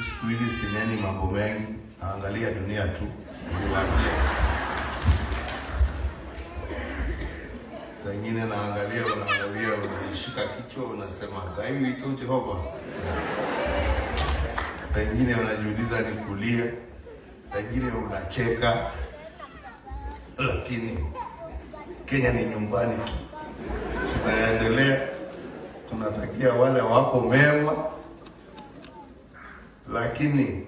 siku hizi sineni mambo mengi, naangalia dunia tu. Wengine unaangalia, unashika kichwa, unasema gaiwi ito Jehova. Wengine unajiuliza ni kulia, wengine unacheka. Lakini Kenya ni nyumbani tu. Tunaendelea, tunatakia wale wako mema. Lakini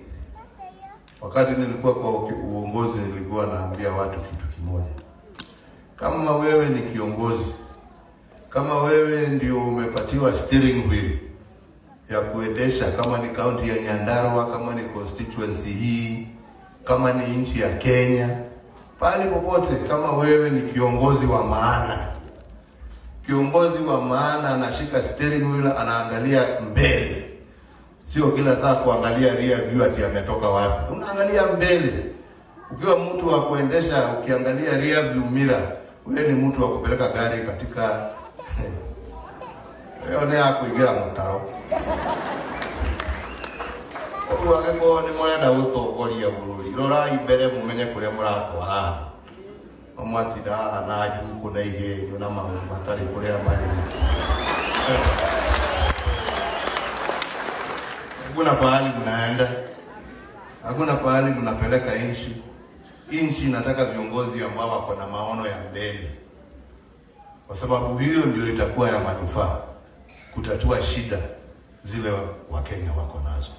wakati nilikuwa kwa uongozi, nilikuwa naambia watu kitu kimoja. Kama wewe ni kiongozi, kama wewe ndio umepatiwa steering wheel ya kuendesha, kama ni kaunti ya Nyandarua, kama ni constituency hii, kama ni nchi ya Kenya, pale popote, kama wewe ni kiongozi wa maana, kiongozi wa maana anashika steering wheel, anaangalia mbele. Sio kila saa kuangalia rear view ati ametoka wapi. Unaangalia mbele. Ukiwa mtu wa kuendesha ukiangalia rear view mirror, wewe ni mtu wa kupeleka gari katika wewe ni kuingia mtaro. Wako ni mwana utokoria bururi. Rora ibere mumenye kuria muratwara. Omwatira na ajuku na ige na mambo matari kuria mali. Hakuna pahali mnaenda, hakuna pahali mnapeleka nchi. Nchi inataka viongozi ambao wako na maono ya mbele, kwa sababu hiyo ndio itakuwa ya manufaa kutatua shida zile Wakenya wako nazo.